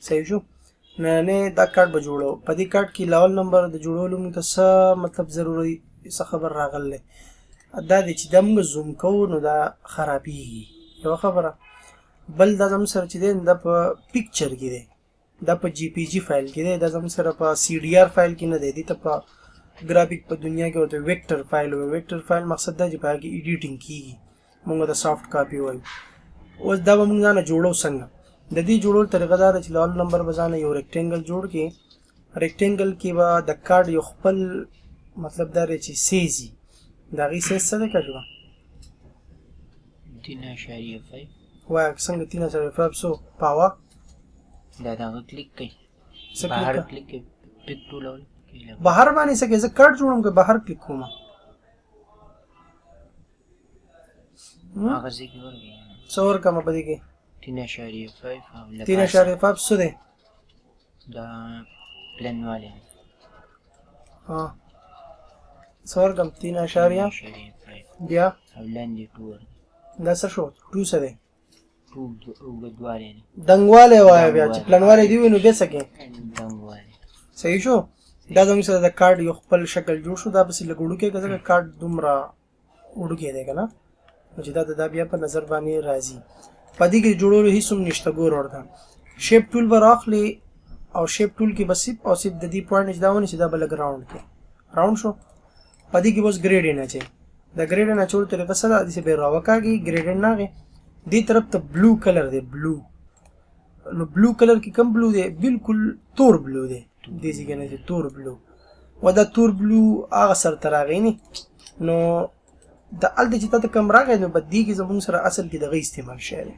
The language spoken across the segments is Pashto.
صحیح شو. نه دا کارت به جوړو. په دې کارت کې لاول نمبر د جوړولو موږ ته څه مطلب ضروري څه خبر راغلی دا دی چې دا موږ زوم کوو نو دا خرابېږي یوه خبره. بل دا زموږ سره چې دی دا په پکچر کې دی، دا په جی پی جي فایل کې دی، دا زموږ سره په سی ډي آر فایل کې نه دی. دې ته په ګرافیک په دنیا کې ورته ویکټر فایل وایي. ویکټر فایل مقصد دا چې په هغې کې ایډیټینګ کېږي، موږ ته سافټ کاپي وایو. اوس دا به موږ ځانه جوړو څنګه؟ د دې جوړولو طریقه دا ده چې لاول نمبر به ځانه یو ریکټینګل جوړ کړي. ریکټینګل کې به د کارډ یو خپل مطلب دا دی چې سیز وي. د هغې سیز څه دی کاجوه؟ 3.5 وایه څنګه 3.5 څو پاوه؟ دا دغه کلیک کوي، څه بهر کلیک کلیک کوي، پک ټولول بهر باندې څه کوي؟ زه کارډ جوړوم که بهر کلیک کوم؟ هغه ځای کې ورغی څه ورکړم په دې کې؟ 3.5 او 3.5 څه دی؟ دا پلن والی څه ورکړم؟ 3.5 بیا او لاندې 2 دا څه شو؟ 2 څه دی؟ 2 اوږدوالی دی، دنګوالی وایه بیا چې پلنوالی دی وي نو بیا څه کوې؟ دنګوالی. صحیح شو. دا زموږ سره د کارډ یو خپل شکل جوړ شو. دا پسې لږ وړوکی که ځکه کارډ دومره وړوکی دی که نه، نو چې دا بیا په نظر باندې راځي. په دې کې جوړولو هېڅ هم نشته. ګور ورته شیپ ټول به راخلې او شیپ ټول کې به سیپ او سیپ د دې پوینټ چې دا ونیسي دا به لږ راوند کړي. راوند شو. په دې کې به اوس ګریډینټ اچوي. د ګریډینټ اچولو طریقه څه ده؟ داسې به یې راوکاږي ګریډینټ نه هغې دې طرف ته بلو کلر دی. بلو نو بلو کلر کې کم بلو دی؟ بالکل تور بلو دی. دې ځای کې نه دی تور بلو. و دا تور بلو هغه سر ته راغی نه نو د هلته چې تا ته کم راغی نو په دې کې زموږ سره اصل کې دغه استعمال شوی دی.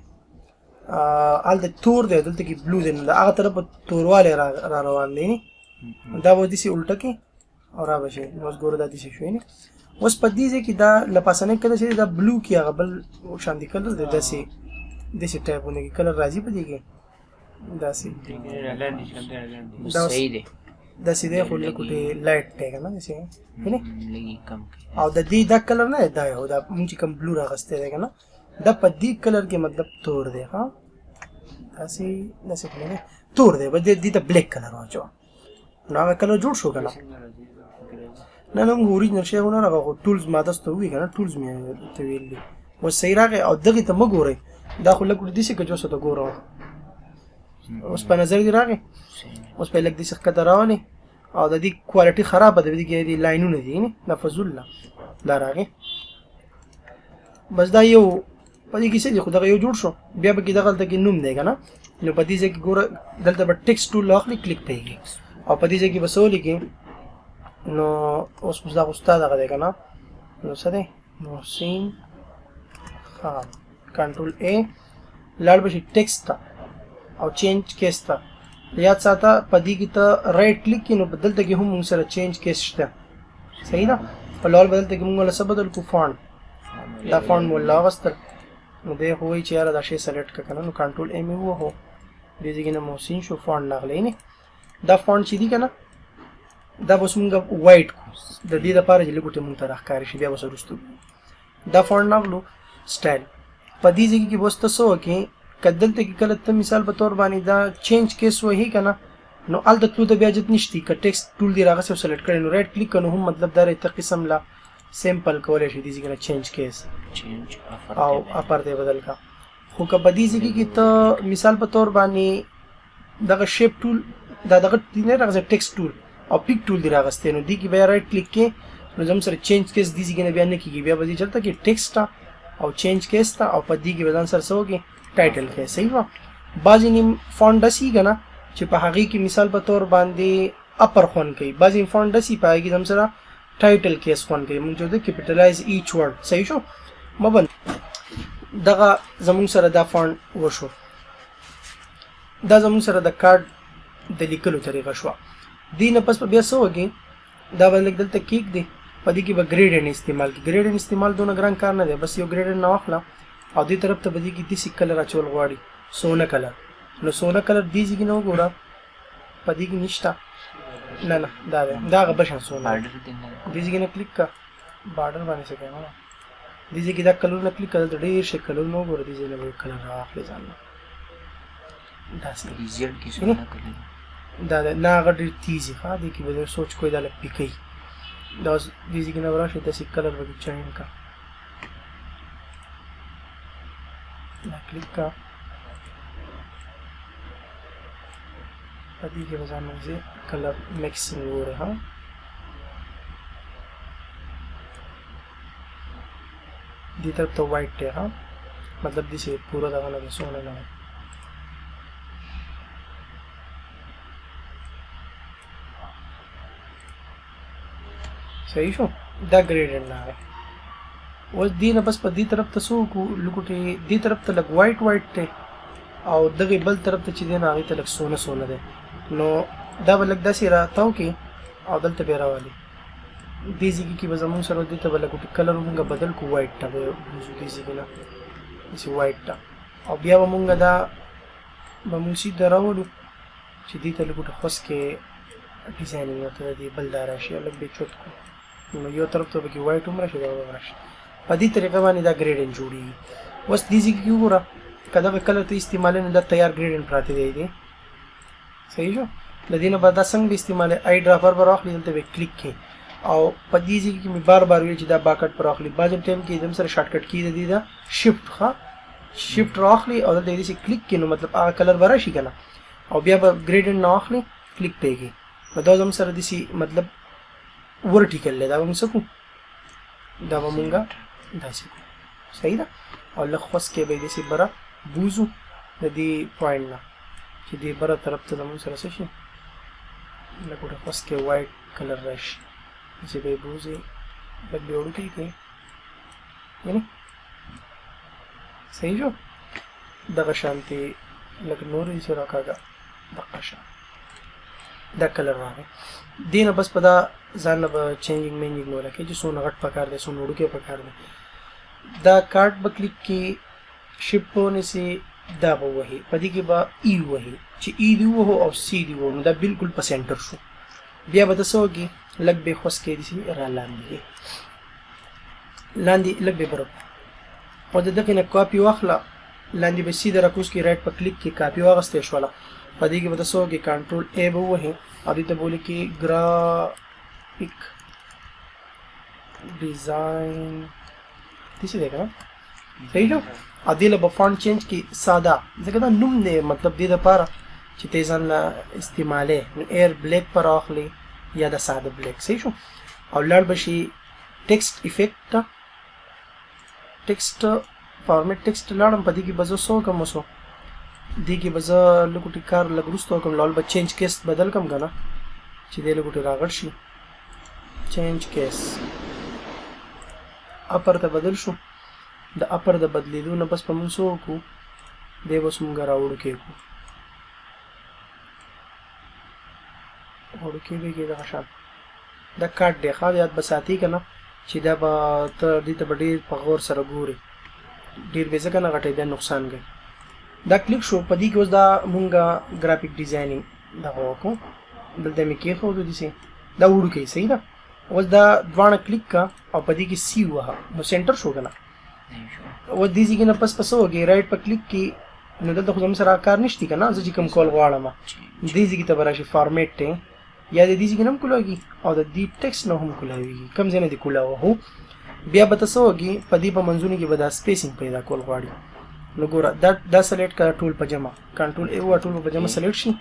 هلته تور دی دلته کې بلو دی. نو د هغه طرف په توروالی را روان دی نه. دا به داسې الټه کې او را به شي. اوس ګوره دا داسې شوی نه. اوس په دې ځای کې دا له پاسنۍ کلر چې دی دا بلو کې هغه بل شانتي کلر دی. داسې ټایپونه کې کلر راځي په دې کې داسې صحیح دی، داسې دی خو لږ ګوتې لایټ دی که نه داسې لږ کم کوي. او د دې دا کلر نه دی دا یو دا مونږ چې کوم بلو راغستی دی که نه دا په دې کلر کې مطلب تور دی. ها داسې خو نه تور دی. بس دې ته بلیک کلر واچوه نو هغه کلر جوړ شو که نه. نه موږ اوریجنل شی خو نه راغی خو ټولز ما داسې ته ووایي که نه ټولز مې ته ویل دي. اوس صحیح راغی او دغې ته مه ګورئ. دا خو لږ ګوتې داسې که جوسه ته ګوره اوس په نظر کې راغی. اوس په لږ داسې ښکته راولې او د دې کوالټي خرابه ده. په دې کې دې لاینونه دي نه دا فضوله دا راغی. بس دا یو په دې کې څه دي خو دغه یو جوړ شو. بیا به کې دغلته کې نوم دی که نه نو په دې ځای کې ګوره دلته به ټکسټ ټول راخلي کلیک پهېږي او په دې ځای کې به څه ولیکې نو اوس دا خو ستا دغه دی که نه نو څه دی محسن خان کنټرول A لاړ به شي ټکسټ ته او چینج کیس ته. یاد ساته په دې کې ته رایټ کلیک کړي نو دلته کې هم موږ سره چینج کیس شته. صحیح ده. په لول بدلته کې موږ له څه بدل کړو؟ فونټ. دا فونټ مو راوستل نو دی خو وایي چې یاره دا شی سلیکټ کړه که نه نو کنټرول A مې ووهو دې ځای کې نه محسن شو فونټ راغلی نه. دا فونټ چې دي که نه دا به اوس موږ وایټ کړو د دې دپاره چې لږ ګوتې موږ ته راښکاره شي. بیا به اوس وروستو دا فونټ راغلو سټایل. په دې ځای کې به اوس ته څه وکړې که دلته کې کله ته مثال په طور باندې دا چینج کیس وهي که نه نو هلته تلو ته بیا جت نشتی. که ټکسټ ټول دې راغسې او سلیکټ کړی نو رایټ کلیک کړه نو هم مطلب دا ته قسم لا سیمپل کولی شي. دې ځای کې نه چینج کیس او اپر دی بدل کا. خو که په دې ځای کې ته مثال په طور باندې دغه شیپ ټول دا دغه نه راغسې ټکسټ ټول او پیک ټول دې راغستی نو دې کې بیا رایټ کلیک کې نو زموږ سره چینج کیس دې ځای کې نه بیا نه کېږي. بیا به دې چلته کې ټکسټ ته او چینج کیس ته او په دې کې به ځان سره څه وکړې ټایټل کې. صحیح وه. بعضې نیم فونټ داسې که نه چې په هغې کې مثال په طور باندې اپر خوند کوي. بعضې فونټ داسې په هغې کې زموږ سره ټایټل کیس خوند کوي. موږ چاته کیپیټلایز ایچ ورډ. صحیح شو. مبند دغه زموږ سره دا فونټ وشو. دا زموږ سره د کارډ د لیکلو طریقه شوه. دې نه پس به بیا څه وکړې دا به لږ دلته کېږدې په دې کې به ګریډینټ استعمال کړي. ګریډینټ استعمال دونه ګران کار نه دی. بس یو ګریډینټ نه واخله او دې طرف ته به دې کې داسې کلر اچول غواړي سونه کلر نو سونه کلر دې ځای کې نه وګوره په دې کې نشته. نه دا دی دا هغه بل شان سونه دې ځای کې نه کلیک کړه بارډر باندې څه کوې دې ځای کې دا کلرونه کلیک کړه دلته ډېر شي کلرونه وګوره دې ځای نه به کلر راواخلې ځان نه داسې ریزلټ کې څونه کړی دا نه هغه ډېر تیزي ښه دې کې به سوچ کوی دا لږ پیکوي دا اوس دې ځای کې نه به راشي داسې کلر به چاین کا دا کلیک کا په دې کې به ځان مې کلر میکسینګ وګورئ ها دې طرف ته وایټ دی ها مطلب دې چې پوره دغه نه دی سونه نه دی صحیح شو دا ګریډنټ نه دی اوس دې نه بس په دې طرف ته څه وکړو لکوټې دې طرف ته لږ وایټ وایټ دی او دغې بل طرف ته چې دی نو هغې ته لږ سونه سونه دی نو دا به لږ داسې راتاو کې او دلته به یې راولي دې ځای کې به زموږ سره دې ته به لږ کلر مونږ بدل کړو وایټ ته به بوځو دې ځای کې نه داسې وایټ ته او بیا به مونږ دا به مونږ سیده راولو چې دې ته لږ خوسکې ډیزاینینګ ورته دې بل دا راشي لږ به یې چوت کړو نو یو طرف ته پکې وایټ هم راشي دا به راشي په دې طریقه باندې دا ګریډنټ جوړېږي اوس دې ځای کې وګوره که دغه کلر ته استعمالوي نو دا تیار ګریډنټ پراته دی صحیح شو د دې نه به دا څنګه به استعمالوي آی ډراپر به راخلي دلته به کلیک کړئ او په دې ځای کې مې بار بار ویل چې دا باکټ پر راخلي بعض ټایم کې एकदम سره شارټکټ کی دی دا شفټ ښه شفټ راخلي او دلته دې کلیک کړئ نو مطلب هغه کلر به راشي که نه او بیا به ګریډنټ نه اخلي کلیک پرې کړئ نو دا زموږ سره داسې مطلب ورټیکل دی دا به موږ څه کړو دا به مونږ داسې کړو صحیح ده او لږ خوسکې به یې داسې بره بوځو د دې پوینټ نه چې دې بره طرف ته زموږ سره څه شي لږ ورته خوسکې وایټ کلر راشي چې به یې بوځي لږ به یې وړوکی کړئ یعنې صحیح شو دغه شانتې لږ نور یې چې راکاږه دغه شان دا کلر راغی دې نه بس په دا ځان نه به چینجینګ مینجینګ نه ولکې چې څونه غټ پکار دی څونه وړوکی پکار دی دا کارت به کلیک کې شپ په ونیسي دا به ووهي په دې کې به ای ووهي چې ای دې ووهو او سی دې ووهو نو دا بالکل په سینټر شو بیا به ته څه وکړي لږ به یې خوسکې داسې را لاندې لاندې لږ به یې بره او د دغې نه کاپي واخله لاندې به سیده راکوز کړي رایټ په کلیک کې کاپي واغستې شوله په دې کې به ته څه وکړي کنټرول ای به ووهې او دې ته به ولیکې ګرافیک ډیزاین داسې دی که نه صحیح شو او دې له به فونټ چینج کړي ساده ځکه دا نوم دی مطلب دې دپاره چې ته یې ځان له استعمالې نو ایر بلیک په راخلې یا د ساده بلیک صحیح شو او لاړ به شي ټیکسټ افیکټ ته ټیکسټ فارمیټ ټیکسټ لاړم په دې کې به زه څه وکړم اوسو دې کې به زه لږ ټیک کار لږ وروسته وکړم لول به چینج کیس بدل کړم که نه چې دې لږ راغټ شي چینج کیس اپر ته بدل شو د اپر د بدلیدو نه بس په موږ څه وکړو دی بس موږ راوړوکی کړو وړوکی به کړي دغه شان دا کاټ دی ښه یاد به ساتي که نه چې دا به ته دې ته به ډېر په غور سره ګورې ډېر به ځکه نه غټوي بیا نقصان کوي دا کلیک شو په دې کې اوس دا مونږ ګرافیک ډیزاینینګ دغه وکړو دلته مې کېښودو داسې دا وړوکی صحیح ده اوس دا دواړه کلیک کا او په دې کې سی ووهه نو سینټر شو که نه اوس دې ځای کې نه پس څه وکړې رایټ په کلیک کې نو دلته خو زموږ سره کار نشته که نه زه چې کوم کول غواړم دې ځای کې ته به راشي فارمیټ دی یا د دې ځای کې نه هم کولاږي او د دې ټیکسټ نه هم کولاویږي کوم ځای نه دې کولاوه هو بیا به ته څه وکړې په دې په منځونو کې به دا سپیسینګ پیدا کول غواړي نو ګوره دا سلیکټ کړه ټول په جمع کنټرول ای ووهه ټول په جمع سلیکټ شي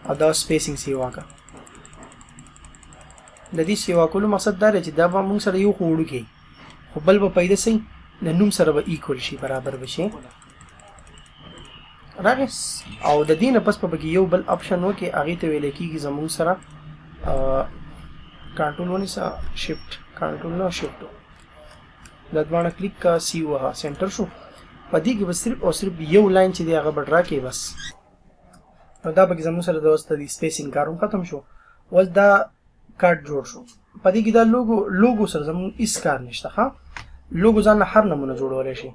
او دا سپیسینګ سیوا کړه د دې سیوا کولو مقصد دا دی چې دا به موږ سره یو خو وړوکی خو بل به پیدا صحیح د نوم سره به ایکول شي برابر به شي راغی او د دې نه پس په پکې یو بل اپشن وکړې هغې ته ویلی کېږي زموږ سره کنټرول ونیسه شفټ کنټرول نه شفټ دا دواړه کلیک کا سی ووهه سینټر شو په دې کې به صرف او صرف یو لاین چې دی هغه به ډرا کړې بس نو دا پکې زموږ سره د اوس د سپیسینګ کار هم ختم شو اوس دا کارت جوړ شو په دې کې دا لوګو سره زموږ هېڅ کار نشته ښه لوګو ځان نه هر نمونه جوړولی شي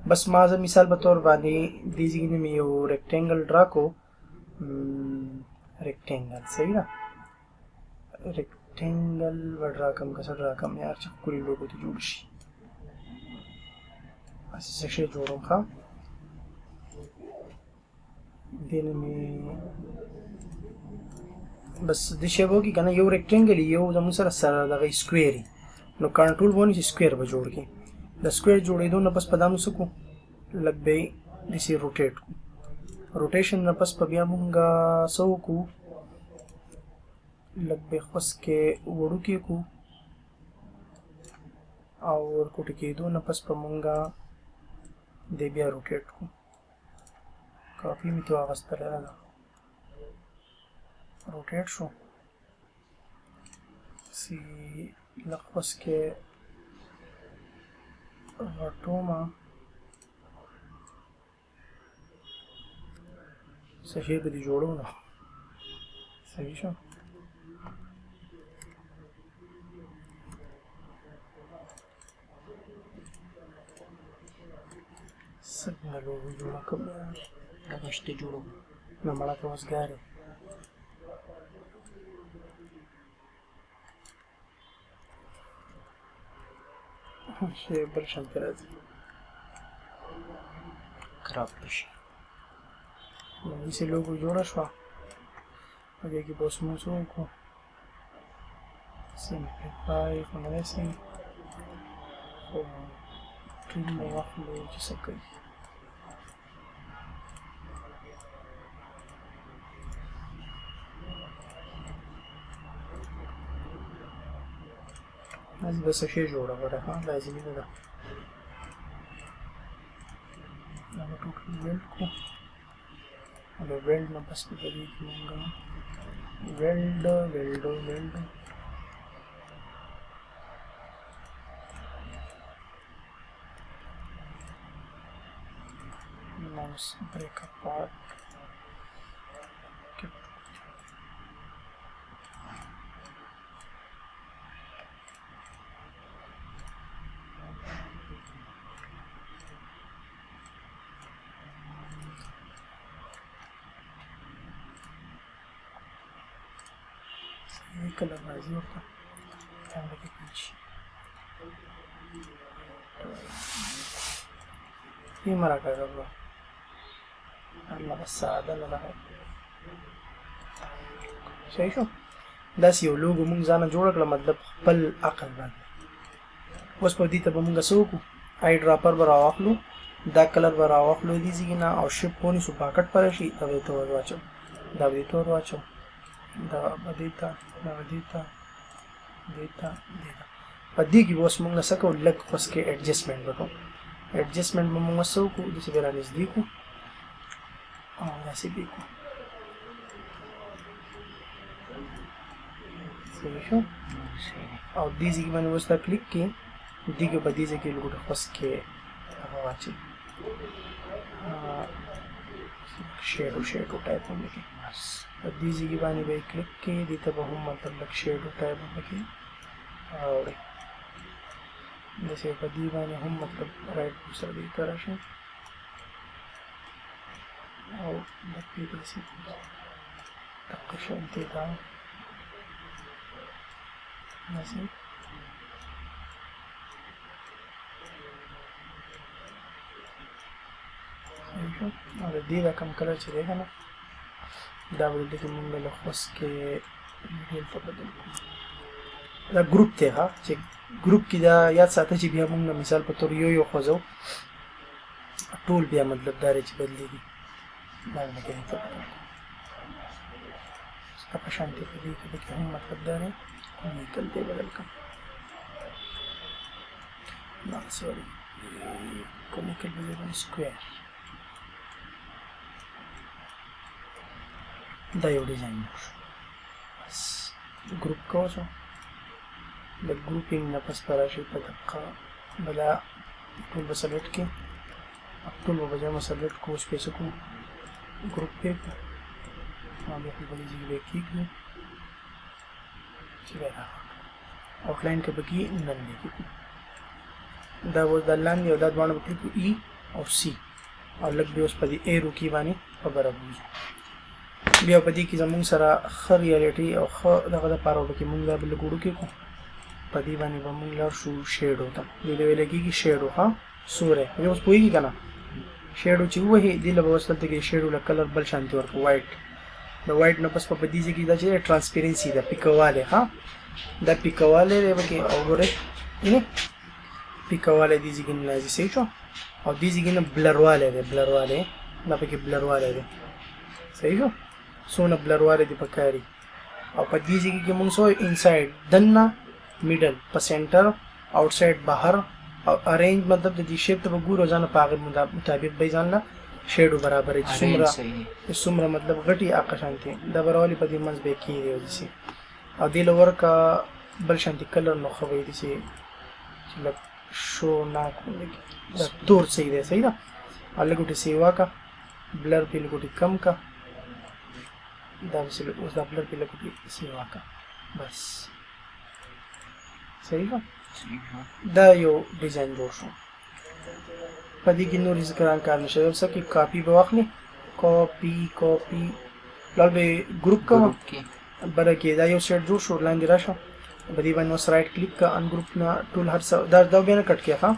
بس ما زه مثال په طور باندې دې ځای کې مې یو ریکټینګل ډرا کړو ریکټینګل صحیح ده ریکټینګل به ډرا کړم که څه ډرا کړم یار چې ښکلي لوګو ته جوړ شي داسې څه شی جوړوم ښه دینه می بس د شیبو کې کنه یو ریکټنګل یو زموږ سره دغه سکويري نو کنټرول ونه چې سکوير به جوړ کی د سکوير جوړېدو نه پس په دامو سکو لګ به دسی روټیټ روټیشن نه پس په بیا مونږه سو کو لګ به خاص کې وړو کې کو او ورکوټ کېدو نه پس په مونږه د بیا روټیټ کو کافي می تو اغستل راځه روټیټ شو سی لخص کې غټوما صحیح به دي جوړو نه صحیح شو څنګه لوګو جوړ کوم هغه شته جوړو نه مړه ته وسګاره شي بل شانت راځي خراب شي نو یې لوګو جوړ شو هغه کې بوس مو څو کو simplify analyzing او ټول مو واخلو چې څه کوي لازم بس شيء جوړه وره ها لازمي نه ده دا ټوټل ویلډ کو دا ویلډ نه بس په دې کې مونږه ویلډ mouse break apart colour राजी होता कैमरे के पीछे ये मरा कर रहा अल्लाह बस सादा लगा है सही शो दस यो लोगो مونږ ځان جوړ کړل مطلب خپل عقل باندې اوس په دې ته به مونږ سوکو آی ډراپر به راوخلو دا کلر به راوخلو دي ځګنا او شپ پونی سو پاکټ پر شي دا به تو ورواچو دا بدیتا دیتا په دې کې اوس موږ نسکو لګ خاص کې اډجستمنټ وکړو اډجستمنټ به موږ سو کو د څه بیرانه دي کو او داسې به کو صحیح شو او دې ځای باندې وستا کلیک کې دې کې په دې ځای کې لګو خاص کې هغه واچي شیډو ټایپ وکړي بس دې ځای باندې به کلیک کې دې ته به هم مطلب لک شیډو ټایپ وکړي او دسه په دې باندې هم مطلب رائټ سره دې تر شي او د پی ډی سی تقشن ته دا نسی او دې دا کم کلر چې دی کنه دا ولې چې موږ له خوښ کې ډیل په بدل دا ګروپ ته ها چې ګروپ کې دا یاد ساته چې بیا موږ مثال په تور یو خوځو ټول بیا مطلب دا چې بدلېږي دا نه کوي ته په شان دي کې هم مطلب دا نه کومې کلته بدل کړم نه سوري کومې کلته بدل سکوير دا یو ډیزاین شو بس ګروپ کوو د ګروپینګ نه پس پر راشي په دقه بلا ټول به سلیکټ کې ټول به جمع سلیکټ کو سپیس کو ګروپ کې ما به په دې ځای کې کېږي چې را آوټلاین کې بګي نن نه کې دا و د لاندې او دا دوه په کې ای او سی او لګ به اوس په دې ایرو کې باندې خبره وځي بیا په دې کې زموږ سره خ ریالټي او خ دغه د پاره وکړي موږ دا بل ګورو کې کو په دې باندې موږ لار شو شیډو ته دې ویل کېږي شیډو ها سورې یو اوس پوېږي کنه شیډو چې وهي دې له به اوس دلته کې شیډو له کلر بل شانتي ورکړو وایټ د وایټ نه پس په دې ځای کې دا چې ټرانسپیرنسي ده پیکوالی ها دا پیکوالی دی پکې او ګورئ نه پیکوالی دې ځای کې نه راځي صحیح شو او دې ځای کې نه بلروالی دی بلروالی دا پکې بلروالی دی صحیح شو څونه بلروالی دی پکاري او په دې ځای کې موږ سو انسایډ دننه میډل په سنټر آوټسایډ بهر او ارینج مطلب د دې شیپ ته وګورو ځان په هغه مطابق به ځان لا شیډو برابر څومره مطلب غټي آقشانتي دا بروالی په دې منځ به کیږي ودسي او دې لور کا بل شانتي کلر نو خو وي دسي چې لک شو نا دا تور صحیح دی صحیح ده الګوټي سیوا کا بلر په لګوټي کم کا دا وسل اوس دا بلر په لګوټي سیوا کا بس صحیح ده دا یو ډیزاین جوړ شو په دې کې نور ذکر کار نشي اوس کې کاپی به واخلي کاپی لال به ګروپ کوم بره کې دا یو سیټ جوړ شو لاندې راشه په دې باندې اوس رائټ کلیک کا ان ګروپ نه ټول هر څه دا بیا نه کټ کې ها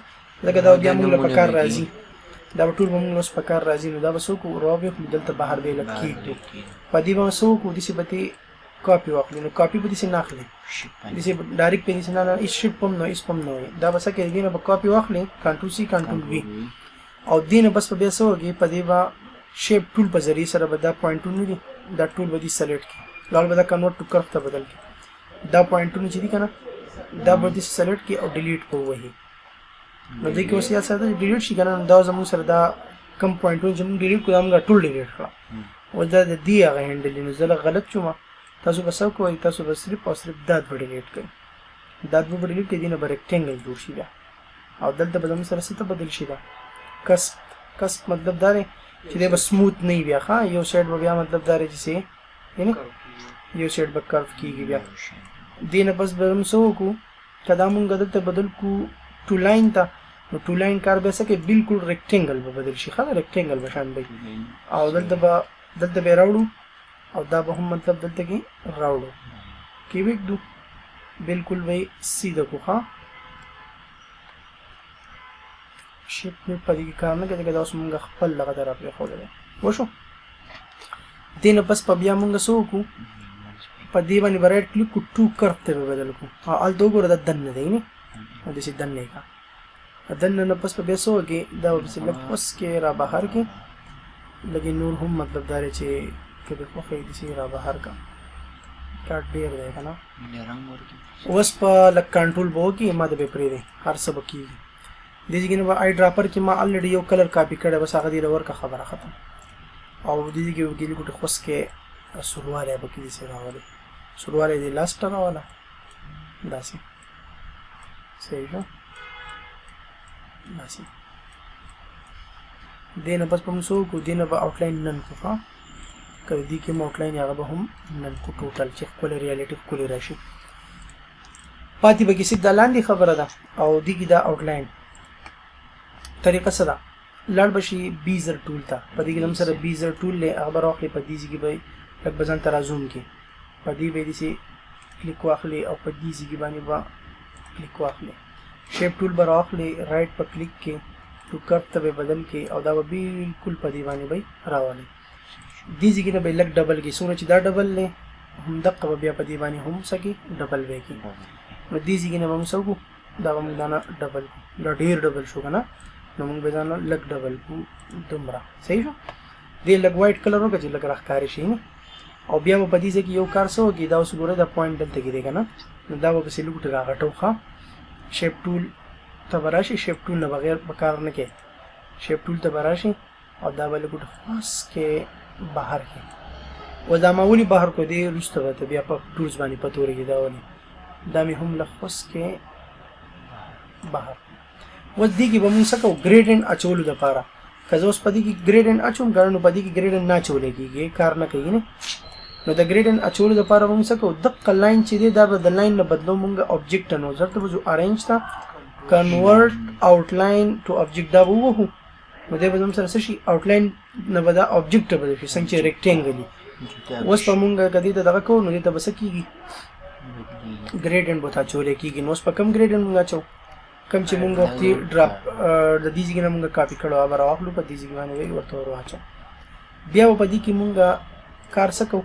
لکه دا بیا موږ په کار راځي دا ټول موږ اوس په کار راځي نو دا وسو کو راوي دلته بهر به لکې په دې باندې وسو کو دې سبته کاپی واخلي نو کاپی به دې نه اخلي دې ډایرکټ په دې نه هیڅ شپ پم نو هیڅ پم نو دا بس کې دې نه کاپی واخلي کنټرول سی کنټرول وی او دې نه بس په بیا سوږي په دې با شیپ ټول په ذریعہ سره به دا پوینټونه دي دا ټول به دې سلیکټ کی لال به دا کنورټ ټو کرف ته بدل کی دا پوینټونه چې دي کنه دا به دې سلیکټ کی او ډیلیټ کو وهي نو دې کې اوس یا سره ډیلیټ شي کنه دا زموږ سره دا کم پوینټونه چې موږ ډیلیټ کوو موږ ټول ډیلیټ کړه او دا د دې هغه هندل نو زله غلط شوم تاسو به څه کوئ تاسو به صرف او صرف دا ډیلیټ کړئ دا به ډیلیټ کړئ دینه به ریکټنګل جوړ شي دا او دلته به زموږ سره څه ته بدل شي دا کسب مطلب دا دی چې دا به سموث نه وي ښه یو سایډ به بیا مطلب دا دی چې یعنی یو سایډ به کرف کیږي بیا دینه بس به موږ څه وکړو کدا موږ دلته بدل کو ټو لاین ته نو ټو لاین کار به څه کې بالکل ریکټنګل به بدل شي ښه ریکټنګل به شان وي او دلته به راوړو او دا به هم مطلب دلته کې راوړو کې وکړو بالکل وای سیده کو ښه شیپ می پدې کې کار نه کوي دا اوس موږ خپل لغه طرف یې خو ده وشو دین بس په بیا موږ سو کو په دې باندې رائټ کلیک کو ټو کرف ته بدل کو ال دو ګور د دن نه دی نه د دې دن نه کا دن نه پس په بیا سو کې دا بس لپس کې را بهر کې لګي نور هم مطلب دار چې کله خو دې سي را بهر کا کټ ډیر دی کنه رنگ ورکی اوس په لک کنټرول بو کې ما د به پرې دی هر څه بکی دې ځګنه په آی ډراپر کې ما الریډي یو کلر کاپی کړه بس هغه دی لور کا خبره ختم او دې کې وګړي کوټه خوس کې سرواله بکی دې سره راولي سرواله دې لاست راواله داسي صحیح شو داسي دینه بس په مسو کو دینه په آوټلاین نن کو ها کړي دې کې آوټلاین هغه به هم نن کو ټوټل چې خپل ریالټي خپل راشي پاتې به کې سیده لاندې خبره ده او دې کې دا آوټلاین طریقه سره لړ بشي بیزر ټول ته په دې کې هم سره بیزر ټول له خبر واخلي په دې کې به لږ بزن ترازوم کې په دې به دې سي کلیک واخلي او په دې کې باندې با کلیک واخلي شیپ ټول بر واخلي رائټ په کلیک کې ټو کرف ته به بدل کې او دا به بالکل په دې باندې به راوالي دې کې به لږ ډبل کې سونه چې دا ډبل له هم دقه بیا په دې باندې هم سکی ډبل وې کې نو دې کې نه هم سکو دا هم دانا ډبل دا ډیر ډبل شو کنه نو موږ به ځانو لګ ډبل دومره صحیح شو دې لګ وایټ کلر وکړي چې لګ راخکاري شي نه او بیا په دې ځکه یو کار سو کې دا اوس ګوره دا پوینټ دلته کې دی کنه نو دا به سې لګټ راغټو ښه شیپ ټول ته براشي شیپ ټول نه بغیر بکار نه کې شیپ ټول ته براشي او دا به لګټ خاص کې بهر کې و دا ماولی بهر کو دی رسته ته بیا په ټولز باندې پتوري کې دا ونی دا می هم لخص کې بهر و دې کې به موږ څه کو ګریډینټ اچولو د پاره کله اوس پدې کې ګریډینټ اچوم غواړم پدې کې ګریډینټ نه چولې کېږي کار نه کوي نه نو د ګریډینټ اچولو د پاره موږ څه کو د لاین چې دی دا د لاین نه بدلو موږ آبجیکټ نو ځکه وځو ارینج تا کنورټ آوټلاین ټو آبجیکټ دا وو نو دې به موږ سره شي آوټلاین نه بدا آبجیکټ بدل شي څنګه چې ریکټنګلی اوس په موږ کدی ته دغه کو نو دې ته بس کېږي ګریډینټ بوتا چولې کېږي نو اوس په کم ګریډینټ موږ اچو کم چې مونږ وختي ډراپ د دې ځای نه مونږ کاپي کړو هغه راواخلو په دې ځای باندې وی ورته ورواچو بیا په دې کې مونږ کار سکو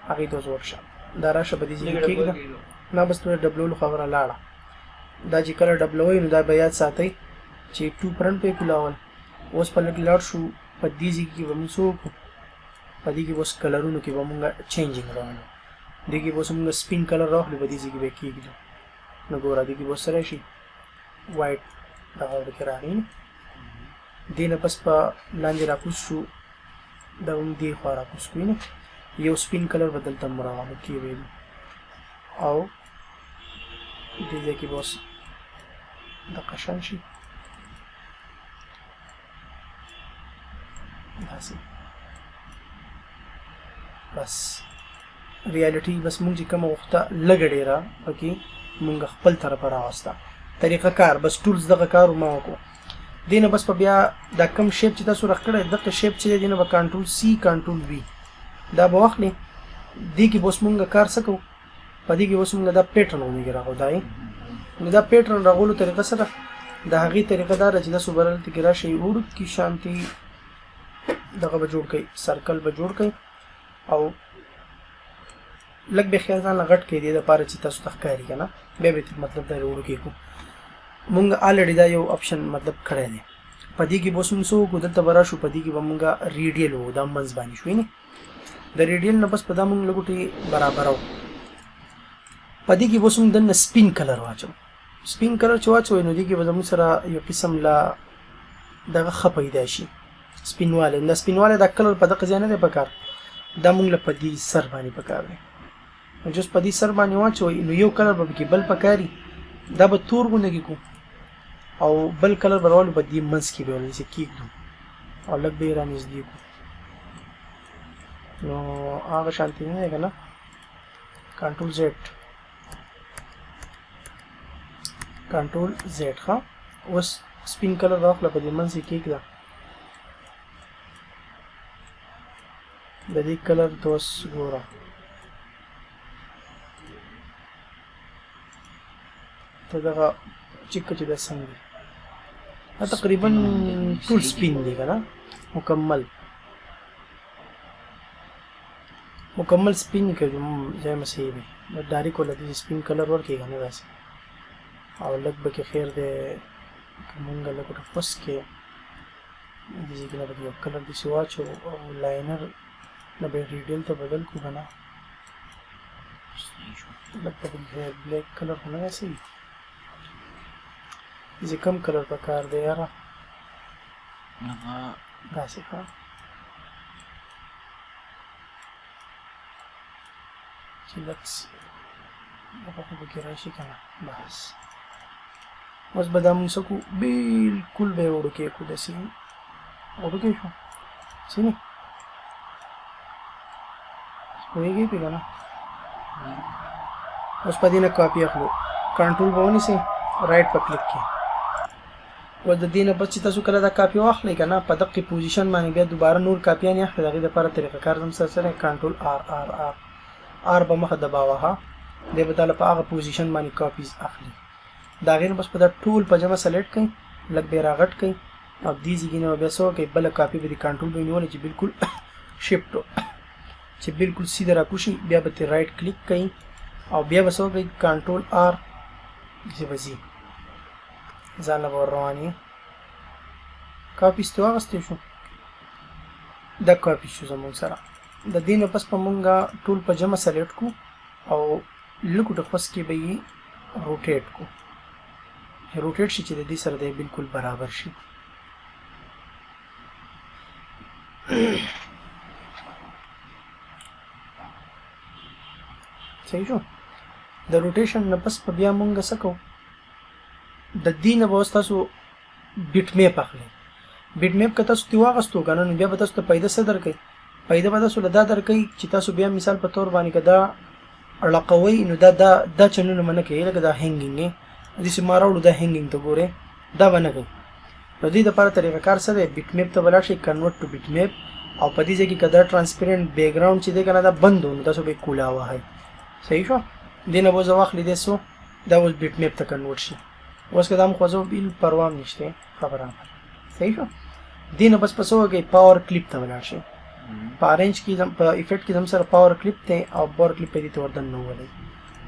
هغه د ورکشاپ دا راشه په دې ځای کې کېږي نه بس ته ډبلو خبره لاړه دا چې کله ډبلو نو دا بیا ساتي چې ټو پرن په کولاول اوس په لګ لاړ شو په دې ځای کې ومو سو په دې کې اوس کلرونو کې ومو چینجینګ راوړو دې کې اوس موږ سپین کلر راوړو په دې ځای کې به کېږي نو ګوره دې کې اوس سره شي وایټ دا ورته راغی دینه پس په لاندې راکوس شو دا هم دی خو راکوس کوینه یو سپین کلر بدلته مراوه کی ویل او دې ځکه بس د قشن شي داسې بس ریالټي بس مونږ چې کوم وخت لګړې را پکې مونږ خپل طرف راوستا طریقه کار بس ټولز دغه کار ما وکړو دینه بس په بیا دا کم شیپ چې تاسو راکړی دغه شیپ چې دینه به کنټرول سی کنټرول وی دا به واخلې دې کې بس مونږ کار سکو په دې کې بس مونږ دا پیټرن ونګي راغودای نو دا پیټرن راغولو طریقه سره د هغې طریقه دا چې تاسو برل ته کې راشي وړو کې شانتي دغه به جوړ کړئ سرکل به جوړ کړئ او لږ به خیال ځان غټ کې دی د پاره چې تاسو تخکاری کنه به به مطلب دا وړو کې کو مونږ الریډي دا یو اپشن مطلب کړی دی په دې کې بس موږ سو کو دلته برا شو په دې کې به مونږ ریډیل وو دا منځ باندې شوې نه د ریډیل نه بس په دا مونږ لګوټي برابر او په دې کې بس موږ د سپین کلر واچو سپین کلر چې واچو نو دې کې به موږ سره یو قسم لا دغه خپېدا شي سپینواله دا سپینواله د کلر په دغه ځای نه دی پکار دا مونږ له په دې سر باندې پکار دی جوس په دې سر باندې واچو نو یو کلر به کې بل پکاري دا به تور غونډه کو او بل کلر برول په دې منځ کې به ولې کېږي او لږ به رانیز دی نو هغه شانتي نه کنه کنټرول زد ها اوس سپین کلر راخله په دې منځ کې کېږي د دې کلر توس ګوره ته دغه چیک چې د څنګه تقریبا ټول سپین دی کنه مکمل سپین کې ځای مسیح دی داری کوله د سپین کلر ورکې غنه واسه او لږ به کې خیر دی کومنګ له کوټه پس کې د دې کله به یو کلر د سواچو او لاینر نه به ریډیل ته بدل کو کنه لږ په بلیک کلر نه واسه زه کم کلر په کار دی یاره داسې ښه چې لږ دغه خو پکې راشي که نه بس اوس به دا مونږ څه کوو بلکل به یې وړوکی کړو داسې وړوکی شو ځینې پوهېږئ پې که نه اوس په دې نه کاپي اخلو کنټرول به ونیسئ رائټ په کلیک کې و د دې نه بس چې تاسو کله دا کاپي واخلئ که نه په دقې پوزیشن باندې بیا دوباره نور کاپیان یې اخلئ د هغې دپاره طریقه کار زم سره کنټرول آر به مخه دباوه ها دی به تاله په هغه پوزیشن باندې کاپیز اخلي د هغې نه بس په دا ټول په جمع سلیکټ کړئ لږ به یې راغټ کړئ او دې ځای نه بیا څه وکړئ بله کاپي به د کنټرول به یې نیولې چې بلکل شفټ چې بلکل سیده راکوشي بیا به ترې رائټ کلیک کړئ او بیا به څه وکړئ کنټرول آر چې به ځي ځان له به ور روان یې کاپي ستې واخیستی شو دا کاپي شو زموږ سره د دې نه پس به مونږ ټول په جمع سلیکټ کړو او لږ ټخوس کې به یې روټیټ کړو روټیټ شي چې د دې سره دی بلکل برابر شي صحیح شو د روټیشن نه پس په بیا مونږ څه کوو د دې نه به اوس تاسو بیټ میپ اخلئ بیټ میپ که تاسو ترې واخیستو که نه نو بیا به تاسو ته پیدا څه درکوي پیدا به تاسو له دا درکوي چې تاسو بیا مثال په طور باندې که دا اړقوئ نو دا چنونه به نه کوي لکه دا هینګینګ یې داسې ما راوړو دا هینګینګ ته ګورئ دا به نه کوي نو دې دپاره طریقه کار څه دی بیټ میپ ته به لاړ شئ کنورټ ټو بیټ میپ او په دې ځای کې که دا ټرانسپیرنټ بیکګراؤنډ چې دی که نه دا بند و نو تاسو به یې کولا وهئ صحیح شو دې نه به زه واخلې دی څو دا اوس بیټ میپ ته کنورټ شي اوس که دا هم خوځو بیل پروا هم نشته خبره صحیح شو دې نه بس پس وکړئ پاور کلیپ ته ولاړ شئ په ارینج کې په افیکټ کې زموږ سره پاور کلیپ دی او پاور کلیپ په دې ته وردن نه ولئ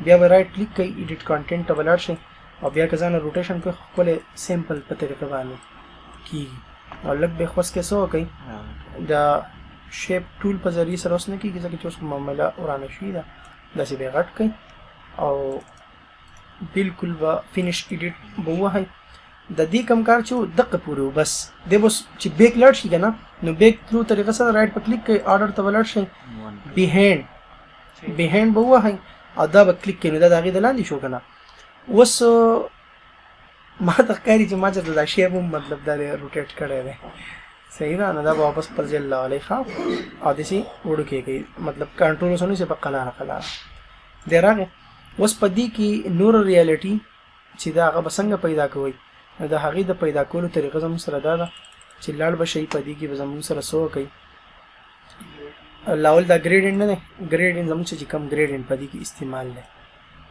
بیا به رایټ کلیک کوئ ایډیټ کانټینټ ته ولاړ شئ او بیا که ځانه روټیشن کوئ ښکلی سیمپل په طریقه باندې کېږي او لږ به خوځ کې څه وکئ د شیپ ټول په ذریعې سره اوس نه کېږي ځکه چې اوس معامله ورانه شوې ده داسې به یې غټ کړئ او بالکل به فینش ایډیټ به ووهئ د دې کم کار چې و دقه پورې و بس دی به چې بیک لاړ شي که نه نو بیک تلو طریقه سره رایټ په کلیک کوئ آرډر ته ولاړ شئ بیهینډ به ووهئ او دا به کلیک کوئ نو دا د هغې د لاندې شو که نه اوس ما ته ښکاري چې ما چېرته دا شیپ هم مطلب دا روټیټ کړی دی صحیح ده نو دا به واپس خپل ځای راولئ ښه او داسې وړوکی کوئ مطلب کنټرول اوس ونیسئ په قلاره قلاره دی راغی اوس په دې کې نور ریالټي چې دا هغه به څنګه پیدا کوئ نو د هغې د پیدا کولو طریقه زموږ سره دا ده چې لاړ به شئ په دې کې به زموږ سره څه وکئ لاول دا ګریډینټ نه دی ګریډینټ زموږ چې کوم ګریډینټ په دې کې استعمال دی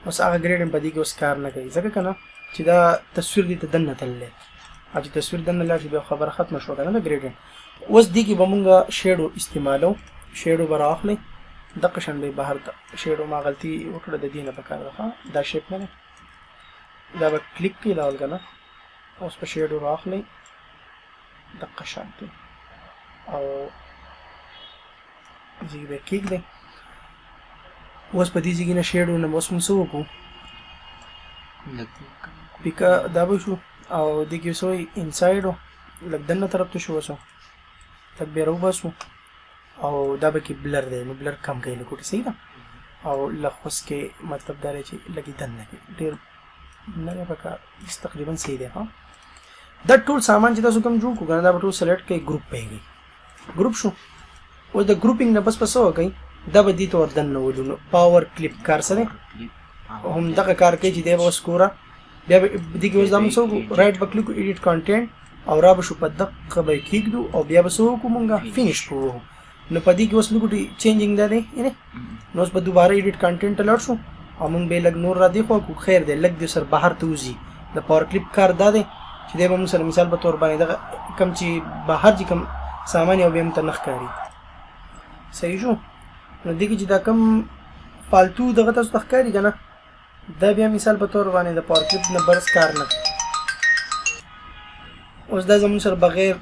اوس هغه ګریډینټ په دې کې اوس کار نه کوي ځکه که نه چې دا تصویر دې ته دننه تللی او چې تصویر دننه لاړ شي بیا خبره ختمه شوه که نه د ګریډینټ اوس دې کې به مونږ شیډو استعمالو شیډو به راواخلئ دقه شان به بهر ته شیډو ما غلطي وکړه د دې نه پکار ده دا شیپ نه دی دا به کلیک کړئ لاول که نه اوس په شیډو راواخلئ دقه شانتي او ځای به کېږدئ اوس په دې ځای نه شیډو نه اوس موږ څه وکړو پیکه دا به شو او دې کې څه وایي انسایډ و لږ دننه طرف ته شو اوسو لږ بیا راوباسو او دا به کې بلر دی نو بلر کم کوي لږ صحیح ده او لږ خوځ کې مطلب دا دی چې لږ دننه کې ډېر نه دی پکار تقریبا صحیح دی ها دا ټول سامان چې تاسو کوم جوړ کړو که نه دا به ټول سلیکټ کړئ ګروپ پیږي ګروپ شو اوس د ګروپینګ نه بس په څه وکئ دا به دې ته ور دننه ولو نو پاور کلیپ کار څه دی هم دغه کار کوي چې دی به اوس ګوره بیا به دې کې اوس دا موږ څه وکړو رایټ به کلیک ایډیټ کانټینټ او را به شو په دقه به یې کېږدو او بیا به څه وکړو مونږ فینش به ووهو نو په دې کې اوس لږ چینجینګ دا دی نو اوس به دوباره ایډیټ کانټینټ ته لاړ شو او مونږ به یې لږ نور را دې خوا کړو خیر دی لږ دې سر بهر ته وځي د پاور کلیپ کار دا دی چې دی به مونږ سره مثال په طور باندې دغه کوم چې بهر چې کوم سامان یې او بیا هم ته نه ښکاري صحیح شو نو دې کې چې دا کوم فالتو دغه تاسو ته ښکاري که نه دا بیا مثال په طور باندې د پاور کلیپ نه برس کار نه کوي اوس دا زموږ سره بغیر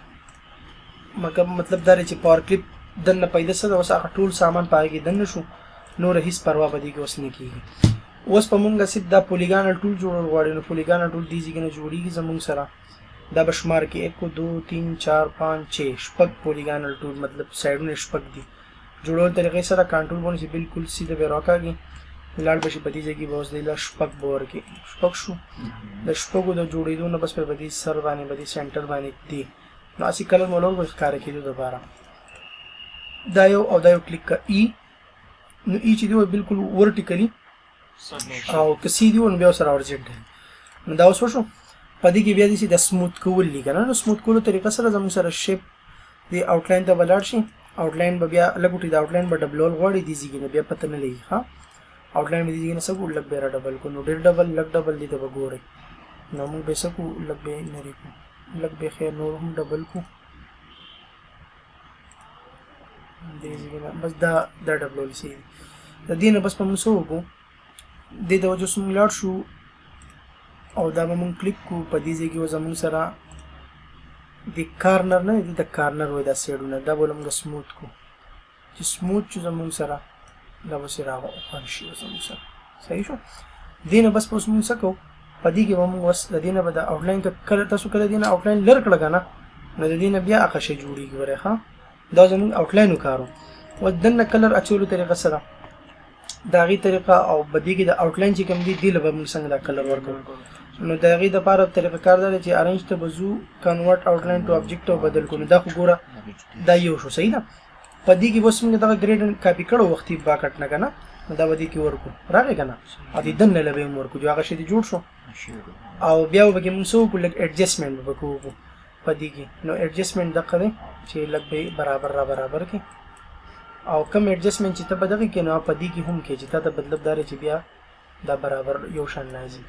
مطلب دا دی چې پاور کلیپ دننه پیدا څه ده اوس هغه ټول سامان په هغې کې دننه شو نوره هېڅ پروا په دې کې اوس نه کېږي اوس په مونږ صرف دا پولیګانل ټول جوړول غواړي نو پولیګانل ټول دې ځای نه جوړېږي زموږ سره دا به شمار کې 1 2 3 4 5 6 شپږ پولیګانل ټول مطلب سایډونه شپږ دي جوړول طریقې سره کنټرول باندې بالکل سیده به راکاږي لاړ به شي په دې ځای کې به اوس دی لا شپږ به ورکړي شپږ شو د شپږو د جوړېدو نه بس په دې سر باندې به دې سینټر باندې دی نو هسې کلر مولور به ښکاره کېدو دپاره دا یو او دا یو کلیک که ای نو ای چې دی بالکل ورټیکلي او که سیدي و نو بیا سره ارجنټ دی نو دا اوس وشو په دې کې بیا داسې د سموت کول دي که نه نو سموت کولو طریقه سره زموږ سره شیپ د آوټلاین ته به لاړ شي آوټلاین به بیا لږ د آوټلاین به ډبلول غواړي دې ځای کې نه بیا پته نه لګي ښه آوټلاین به دې ځای کې نه څه کړو لږ به را ډبل کړو نو ډېر ډبل لږ ډبل دې ته به ګورئ نو موږ به یې څه کړو لږ به یې نري کړو لږ به یې خیر نور هم ډبل کړو دې ځای کې نه بس دا ډبلول صحیح دی د دې نه بس به موږ څه وکړو دې د وجه موږ لاړ شو او دا به موږ کلیک کړو په دې ځای کې به زموږ سره د کارنر نه دی د کارنر وایي دا سایډونه دا به موږ سموت کړو چې سموت چې زموږ سره دا به سره اوپن شي زموږ سره صحیح شو دې نه بس په اوس موږ څه کوو په دې کې به موږ بس د دې نه به د آوټلاین کله تاسو کله دې نه آوټلاین لر کړه که نه نو د دې نه بیا هغه شی جوړېږي ورې ښه دا زموږ آوټلاین وکارو اوس دننه کلر اچولو طریقه سره د هغې طریقه او په دې کې د آوټلاین چې کوم دي دې له به موږ څنګه دا کلر ورکړو نو د هغې دپاره طریقه کار دا دی چې ارینج ته به ځو کنورټ آوټلاین ټو آبجیکټ او بدل کړو نو دا خو ګوره دا یو شو صحیح ده په دې کې به اوس موږ دغه ګریډ کاپي کړو وختي باکټ نه که نه نو دا به دې کې ورکړو راغی که نه او دې دننه له به یې هم ورکړو جو هغه شی دې جوړ شو او بیا به پکې موږ څه وکړو لږ ایډجسټمنټ به پکې وکړو په دې کې نو ایډجسټمنټ دقه دی چې لږ به یې برابر را برابر کړي او کم ایډجسټمنټ چې ته به دغې کې نو په دې کې هم کې چې تا ته مطلب دا دی چې بیا دا برابر یو شان راځي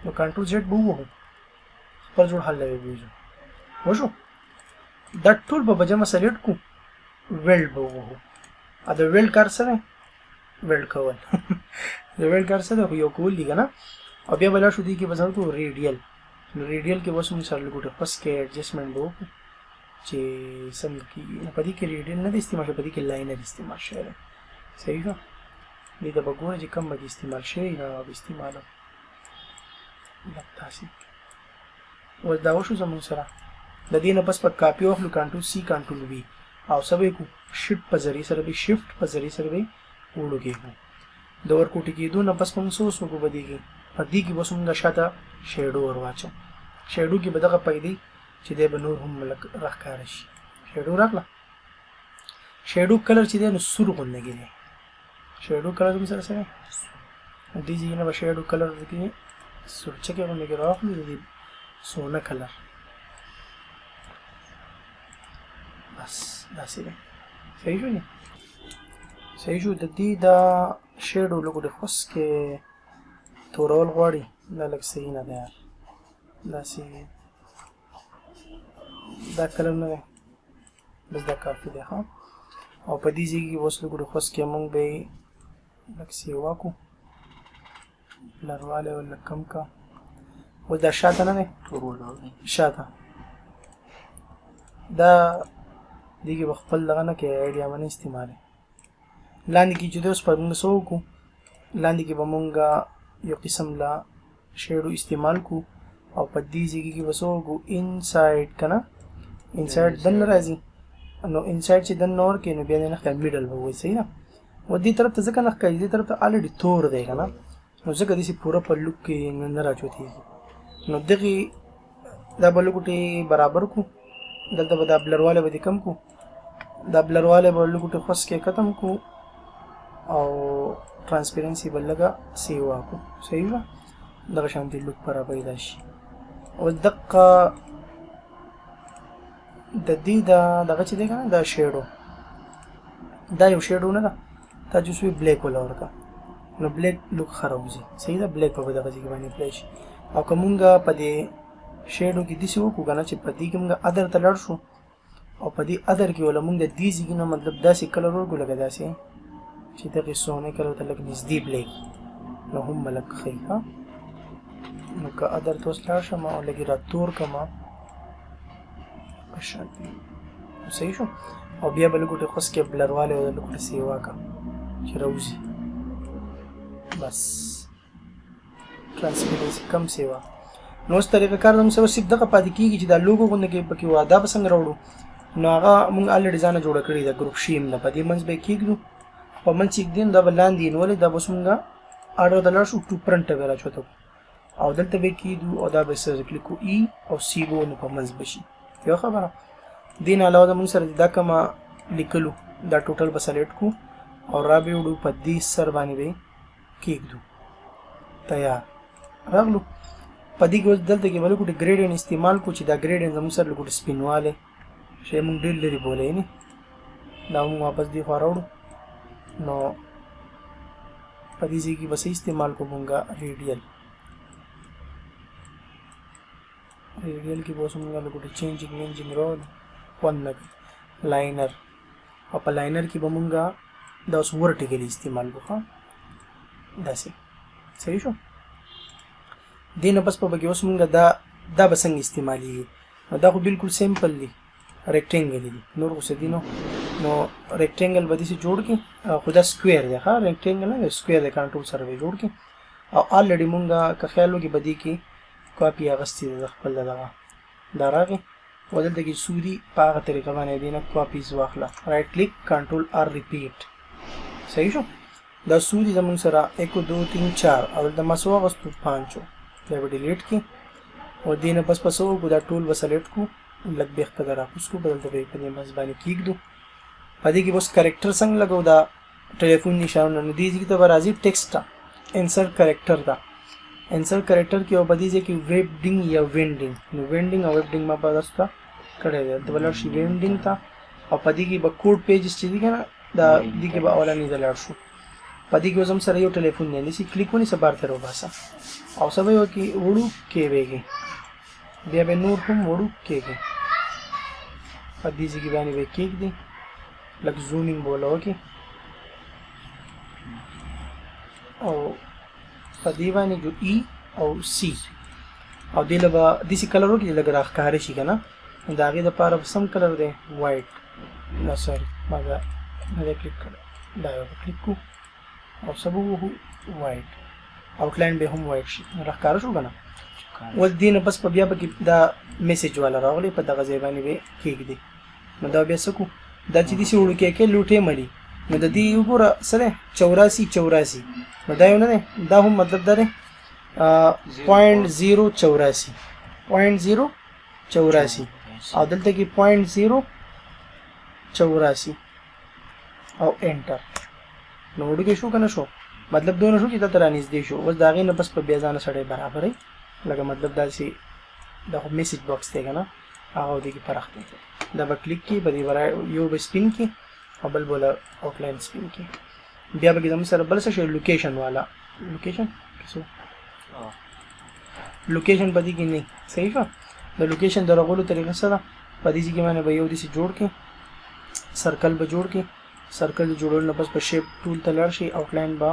نو کنټرول زیډ به ووهو خپل جوړ حل لوي ویجو وشو دا ټول به جمع سلیکټ کو ویلډ به ووهو ا د ویلډ کار سره ویلډ کول د ویلډ کار سره یو کول دی کنه او بیا بل شو دی کې بزر کو ریډیل نو ریډیل کې وسم سره لګوټه پس کې ایڈجسټمنټ وو چې څنګه کې په دې کې ریډیل نه استعمال په دې کې لاینر استعمال شوی صحیح ده دې د بګور چې کم به استعمال شي نه استعمالو لکه و دا وشو زمون سره د دې نه پس په کاپی واخلو کنټرول سی کنټرول وی او سبې کو شیفټ په ذریعہ سره به شیفټ په ذریعہ سره به وړو کېږي د ورکوټی کېدو نه پس موږ سوس وګو بدیږي په دې کې وسوم د شاته شیډو ورواچو شیډو کې به دغه پیدا چې د بنور هم ملک راخکار شي شیډو راکړه شیډو کلر چې د نو سور غونډه دی شیډو کلر هم سره سره دې ځینې به شیډو کلر کې سور چکه غونډه راخلي دې سونا کلر بس داسې دی صحیح شو نه صحیح شو د دې دا شیډو لګو د خاص کې تورول غواړي دا لږ صحیح نه دی داسې دا کلر نه دی بس دا کافي دی ها او په دې ځای کې اوس لګو د خاص کې موږ به لږ سیوا کو لرواله ولا کم کا و دا شاته نه دی شاته دا دیگه بخپل دغه نه کې ایډیا باندې استعمال لاندې کې چې دوس پر موږ سو کو لاندې کې به موږ یو قسم لا شیډو استعمال کو او په دې ځای کې وسو کو انساید کنه انساید دن راځي نو انساید چې دن نور کې نو بیا نه ښه میډل به وي صحیح نه و دې طرف ته ځکه نه ښکاري دې طرف ته الریډي تور دی کنه نو ځکه دې پورا په لوک کې نه راچوتي نو دغه دا بلګوټي برابر کو دلته به دا بلرواله به کم کو دا بلرواله به لګوټي خاص کې ختم کو او ترانسپیرنسي بل لگا سیوا کو صحیح ده دغه شانتي لوک پر پیدا شي او دقه د دې دغه چې دی کنه دا شیډو دا یو شیډو نه ده تا جوسوي بلیک ولا ورکا نو بلیک لوک خرابوزي صحیح ده بلیک په دغه ځای باندې پلیش او کومګه په دې شیډو کې دسی وکړو کنه چې په دې کې موږ ادر ته لړ شو او په دې ادر کې ولا موږ د دې ځای نه مطلب داسې کلر ورګو لګا داسې چې دغه سونه کلر ته لګ نږدې بلیک نو هم ملک خي ها نو که ادر ته ستار شم او لګي را تور کما شانتي صحیح شو او بیا بل ګوټه خاص کې بلرواله او ګوټه سیوا کا چې راوځي بس ترانسپیرنسي کم سیوا نو ست طریقه کار زموږ سره سیب دغه پاتې کیږي چې دا لوګو غونډه کې پکې واده به څنګه راوړو نو هغه موږ الریډي ځانه جوړ کړی دا ګروپ شیم نه پدې منځ به کېږو په منځ کې دین دا بلاندې نولې دا بسمږه اړو دلار شو ټو پرنټ به راچوتو او دلته به کېدو او دا به سره کلیکو ای او سی بو نو په منځ بشي یو خبره دین علاوه د موږ سره دا کما لیکلو دا ټوټل به سلیکټ کو او را به وډو په دې سر باندې به کېږو تیار راغلو پدې کې دلته کې بل کوټه ګریډینټ استعمال کو چې دا ګریډینټ زموږ سره کوټه سپینواله شی موږ ډېر لري بولې نه دا موږ واپس دی خو راوړو نو پدې کې بس استعمال کومګه ریډیل کې به موږ له کوټه چینجینګ منجینګ رول ونه لاینر او په لاینر کې به موږ دا اوس ورټیکلی استعمال وکړو داسې صحیح شو دینه بس په بګي اوس موږ دا بسنګ استعمالي دا خو بالکل سیمپل دی ریکټنګل دی نور څه دی نو ریکټنګل به دې جوړ کی خو دا سکوير دی ها ریکټنګل نه سکوير دی کنټرول سره به جوړ کی او الریډي موږ که خیالو کې بدی کی کاپی اغستی د خپل دغه دا راغی ودلته کې سوري په هغه طریقه باندې دینه کاپیز واخله رائټ کلیک کنټرول ار ریپیټ صحیح شو دا سوري زمون سره 1 2 3 4 او د مسو غستو 5 دا به ډیلیټ کی او دینه بس پسو دا ټول وسلیټ کو لګ به خطر راکوس کو بدلته به په دې مز باندې کیږي پدې کې بس کریکټر څنګه لګو دا ټلیفون نشان نه دی چې ته راځي ټیکسټ انسرټ کریکټر دا انسرټ کریکټر کې او بدې کې ویبډینګ یا وینډینګ نو وینډینګ او ویبډینګ ما په داستا کړی دی د بلر شي وینډینګ تا او پدې کې به کوډ پیجز چې دي کنه دا دې کې به اولانې دلار شو پدې کې زم سره یو ټلیفون نه نسی کلیک ونی سبار تر وباسه او سبا یو کې وړو کې ویږي بیا به نور هم وړو کېږي پدې ځای باندې به کېږدي لږ زومینګ بوله وکړي او پدې باندې جو ای او سی او دې له به داسې کلر وکړي لږ راښکاره شي که نه د هغې دپاره سم کلر دی وایټ نه سوري ما دا نه دی کلیک کړی دا یو به کلیک کړو او څه به ووهو وایټ آوټلاین به هم وایټ شي راښکاره شو که نه اوس دې نه بس په بیا پکې دا میسج والا راغلی په دغه ځای باندې به کېږدي نو دا بیا څه کړو دا چې داسې وړوکی کې لوټې مړي نو د دې وګوره څه دی 84 نو دا یو نه دی دا هم مطلب دا دی 0.084 او دلته کې 0.084 او انټر نو وړوکی شو که نه شو مطلب دونه شو چې دلته رانږدې شو اوس د هغې نه بس په بیا ځانه سړی برابروي لکه مطلب داسې دا خو میسج باکس دی که نه هغه او دې کې فرق دی دا به کلیک کړي په دې یو به سپین کړي او بل به آوټلاین سپین کړي بیا به کې زموږ سره بل څه شی لوکیشن والا لوکیشن په دې کې نه صحیح ښه د لوکیشن د رغولو طریقه څه ده په دې ځای کې باندې به یو داسې جوړ کړي سرکل به جوړ کړي سرکل د جوړولو نه بس په شیپ ټول ته لاړ شي آوټلاین به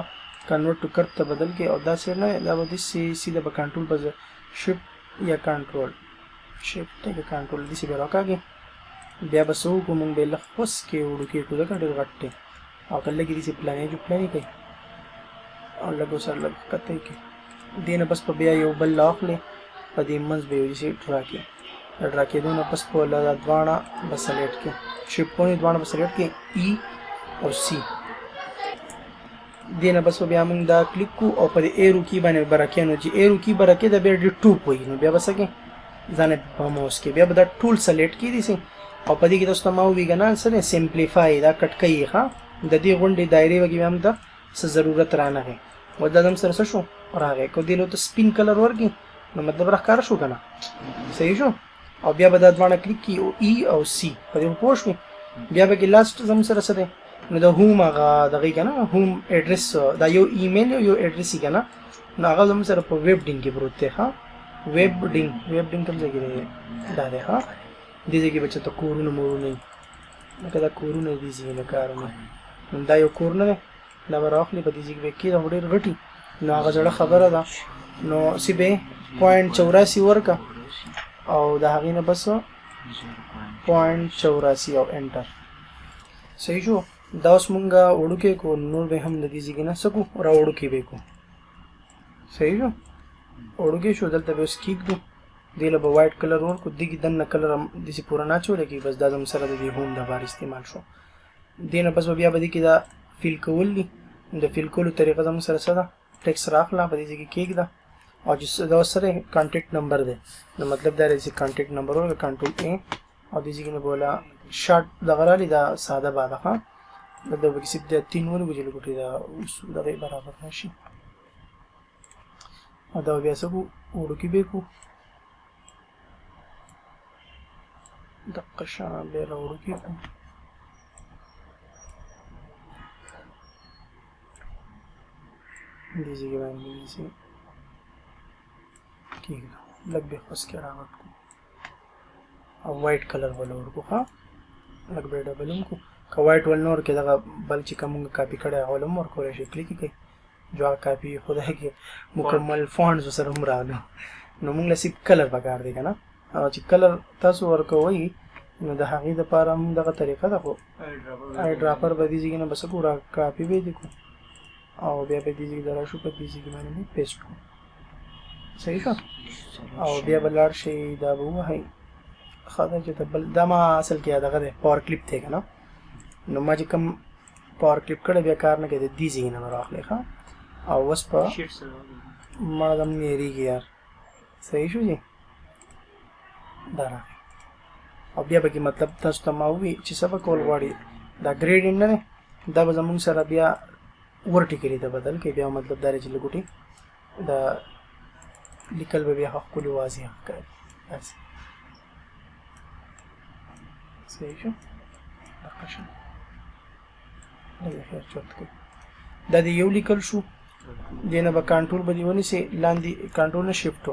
کنورټ ټو کرب ته بدل کې او دا سیټ نه دا به داسې سیده به کنټرول به شفټ یا کنټرول شفټ یا کنټرول داسې به راکاږي بیا به څه وکړو مونږ به یې لږ خوس کې وړوکی کړو ځکه ډېر غټ دی او که لږ یې داسې پلانې جوپلانې کوي او لږ ورسره لږ ښکته یې کوي دې نه بس په بیا یو بل واخلې په دې منځ به یو داسې ډرا کړي د ډرا کېدو نه بس په دا دواړه به سلیکټ کړي شفټونه دواړه به سلیکټ کړي ای او سی دې نه بس بیا موږ دا کلیک کړو او په دې ایرو کې باندې به راکړي نو چې ایرو کې به راکړي دا بیا ډېر ټوپ وایي نو بیا به څه کوي ځان یې په ماوس کې بیا به دا ټول سلیکټ کړي داسې او په دې کې تاسو ته ما ووایي که نه څه دی سمپلیفای دا کټ کوي ښه د دې غونډې دایرې وکې بیا هم ته څه ضرورت رانغی او دا هم سره څه شو راغی که دې له ته سپین کلر ورکړي نو مطلب راښکاره شو که نه صحیح شو او بیا به دا دواړه کلیک کړي او ای او سی په دې پوه شوې بیا به کې لاسټ زموږ سره څه دی نو د هوم هغه دغې که نه هوم ایډرس دا یو ایمیل یو ایډرس یي که نه نو هغه زموږ سره په ویب ډینګ کې پروت دی ښه ویب ډینګ کوم ځای کې دی دا دی ښه دې ځای کې به چېرته کورونه مورونه وي لکه دا کورونه دې ځای نه کارونه نو دا یو کور نه دی دا به راواخلي په دې ځای کې به کېږي خو ډېر غټي نو هغه زړه خبره ده نو سی به 0.84 ورکړه او د هغې نه بس 0.84 او انټر صحیح شو دا اوس مونږ وړوکی کړو نور به هم د دې ځای کې نه څه کړو را وړوکی به یې کړو صحیح شو وړوکی شو دلته به اوس کېږدو دې له به وایټ کلر ورکړو دې کې دننه کلر داسې پوره نه اچولی کېږي بس دا زموږ سره د دې هوم دپاره استعمال شو دې نه بس به بیا به دې کې دا فیل کول دي د فیل کولو طریقه زموږ سره څه ده ټیکس راخله په دې ځای کې کېږده او چې دا اوس سره کانټیکټ نمبر دی نو مطلب دا دی چې کانټیکټ نمبر ورکړه کنټرول اے او دې ځای کې نه بوله شارټ دغه رالي دا ساده باده ښه دلته به کې صرف دا 3 ولګو چې لږ دا دغې برابر نه شي او دا بیا څه کړو وړوکي به یې کړو دقه شان بیا را وړوکي کړو دې ځای کې باندې داسې کېږدو لږ به یې خوس کې راغټ کړو او وایټ کلر به له ورکړو ښه لږ به یې ډبل هم کړو که وایټ ول نه ورکړې دغه بل چې کوم مونږ کاپي کړی هغه ول هم ورکولی شي کلیک یې کوئ جو هغه کاپي خدای کې مکمل فونټس ورسره هم راغلو نو مونږ له صرف کلر پکار دی که نه او چې کلر تاسو ورکوئ نو د هغې دپاره هم دغه طریقه ده خو آی ډراپر به دې ځای کې نه به څه کړو را کاپي به یې دې کړو او بیا به دې ځای کې د راشو په دې ځای کې باندې مې پیسټ کړو صحیح شو او بیا به لاړ شئ دا به ووهئ ښه ده چې بل دا ما اصل کې دغه دی پاور کلیپ دی که نه نو ما چې کوم پاور کلیپ کړی بیا کار نه کوي د دې ځای نه به راخلئ ښه او اوس په مړه دم هېرېږي یار صحیح شو جي دا راغی او بیا به کې مطلب تاسو ته ما ووایي چې څه به کول غواړي دا ګریډینټ نه دی دا به زموږ سره بیا ورټیکلي ته بدل کوي بیا مطلب دا دی چې لږ دا لیکل به بیا ښکلي واضح ښکاري داسې صحیح شو دقه شان لږ خیر چورت کوي دا د یو لیکل شو دینه به کنټرول به دی ونیسئ لاندې کنټرول نه شفټ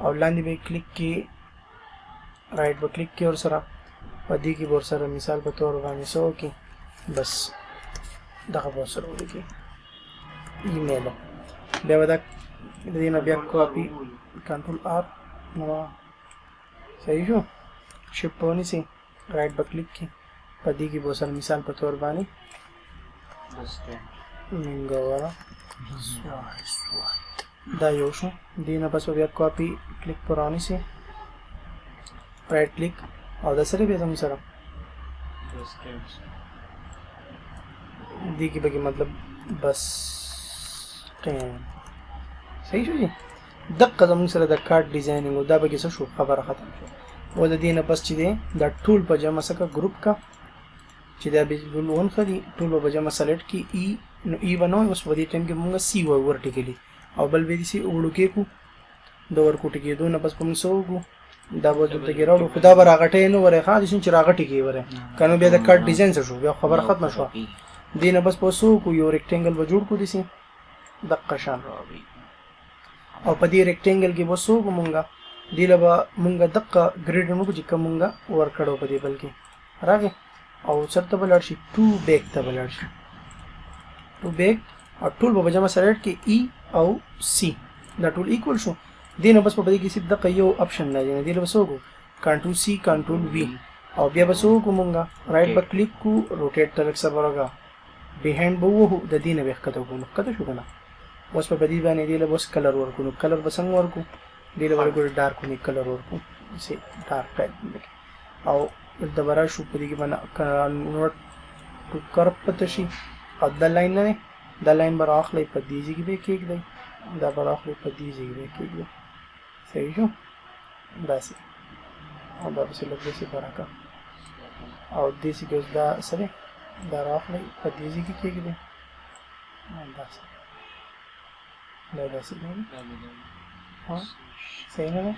او لاندې به کلیک کې رائټ به کلیک کې ورسره په دې کې به ورسره مثال په طور باندې څه وکړي بس دغه به ورسره ولیکئ ایمیل بیا به دا د دې نه بیا کاپي کنټرول آر نو صحیح شو شفټ به ونیسئ رائټ به کلیک کې په دې کې به ورسره مثال په طور باندې منګوره دا یو شو دې نه بس بیا کاپي کلیک پر رانیسئ رائټ کلیک او دا سره بیا زموږ سره دې کې به مطلب بس ټیم صحیح شو جی دقه زموږ سره د کارت ډیزاینینګ او دا به څه شو خبره ختم شو او د دې نه بس چې دی دا ټول په جمع سکه ګروپ کا چې دا بالکل ونخلي ټول په جمع سلیکټ کی ای نو ای ونو اوس په دې ټیم کې موږ سی ورټیکلی او بل به دې سی وړو کې کو د ورکو ټکی دوه نه بس په موږ سوګو دا به دلته کې راوړو خدا به راغټې نو ورې خاص چې راغټې کې وره کنو بیا د کارت ډیزاین څه شو بیا خبر ختم شو دې نه بس په سو کو یو ریکټنګل به جوړ کو دي سي دقه شان او په دې ریکټنګل کې وسو کومګه دی لبا مونږه دقه ګریډ نو چې کومګه ور کړو په دې بلکې راغی او چرته بلار شي 2 بیک ته بلار شي 2 بیک او ټول په جمع سره کې ای او سی دا ټول ایکوال شو دینه بس په دې کې سید دقه یو اپشن نه دی دی لبا سوګو کنټرول سی کنټرول وی او بیا بسو کومګه رائټ په کلیک کو روټیټ تلک سره ورغا بیهایند بو وو د دینه وخته کو نو کته شو کنه اوس په دې باندې دی لبا کلر ورکو نو کلر بسنګ ورکو دی لبا ګور ډارک نی کلر ورکو سي ډارک ټایپ او د برا شو په دې کې باندې نوټ ټو کر پته شي او د لاین نه د لاین بر اخلي په دې ځای کې به کېږي دا بر اخلي په دې ځای کې به کېږي صحیح شو داسې او دا څه لږه څه برکا او دې څه ګز دا سره دا اخلي په دې ځای کې کېږي داسې دا داسې نه ها صحیح نه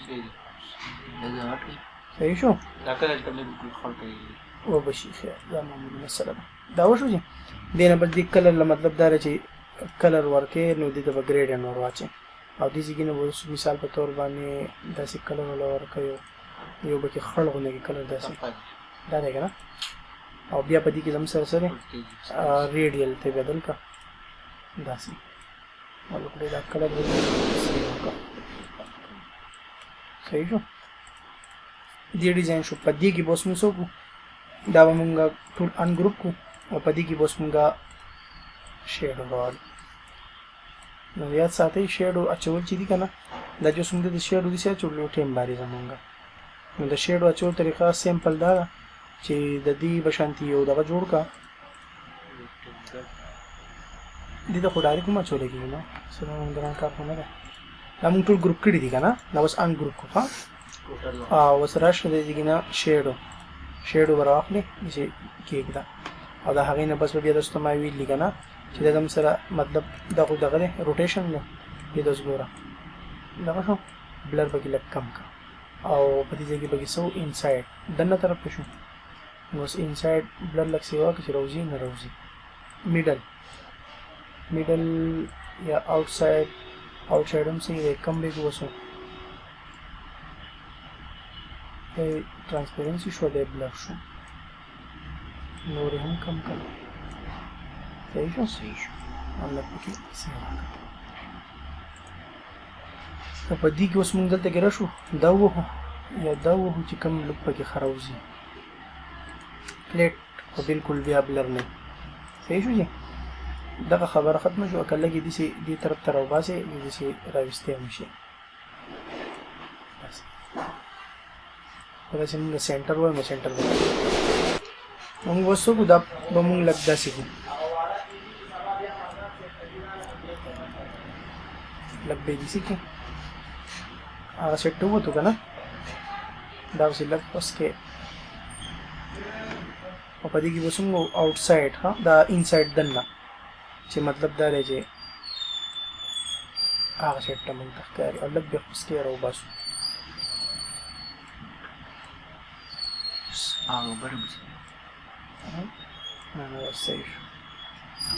صحیح شو دا کله چې بالکل خړ کوي او بشي خیر دا معمولی مسله ده دا وشو جی دینه بل دې کلر مطلب دا چې کلر ورکې نو دې د ګریډ نور واچي او دې ځګینه وو مثال په تور باندې داسې کلر ولا ورکې یو به کې خړغونه کې کلر داسې دا دی کنه او بیا په دې کې زم سره سره ریډیل ته بدل کا داسې ولکه دا کلر صحیح شو دې ډیزاین شو په دې کې بوس موږ سو دا مونږه ټول ان ګروپ کو او په دې کې بوس مونږه شیډو راوړ نو یاد ساتئ شیډو اچول چې دي کنه دا جو څنګه د شیډو دي چې چولو ټیم باندې زمونږه نو د شیډو اچول طریقه سیمپل دا چې د دې بشانتی یو دغه جوړ کا دې د خدای کومه چولې کیږي نو سره موږ دران کار کوو نه دا موږ ټول ګروپ کړی دي کنه دا اوس ان ګروپ کو ها او وسره شته دیګینا شیډو براخلی چې کېږي او دا هغه نه بس بیا دستو ما ویل لګنه چې دا هم سره مطلب دغه روټیشن نه دې د زګورا دا شو بلر بګی لک کم کا او په دې ځای کې بګی سو انساید دنه طرف شو نو انساید بلر لک سیوا کې روزي نه روزي میډل یا آوټساید هم سي کم به وسو ट्रांसपेरेंसी शो दे ब्लर शो नोरे हम कम कर सही शो हम लोग की सेवा तो पदी के उस मंगल तक रशो दावो या दावो چې کم لوک پکې خراوزي پلیټ او بالکل بیا بلر نه صحیح شو جی دغه خبره ختم شو کله کې دي طرف تر وباسه دي سي راوستي مشي دا چې موږ سنټر وای نو سنټر وای موږ وسو کو دا موږ لګدا سي لګ به دي سي کې هغه سیټ وته کنه دا وسې لګ پس کې او په دې کې وسو آوټساید ها دا انساید دنه چې مطلب دا دی چې هغه سیټ ته موږ تخکاری او لګ به پس کې راو باسو هغه برابر نه سیف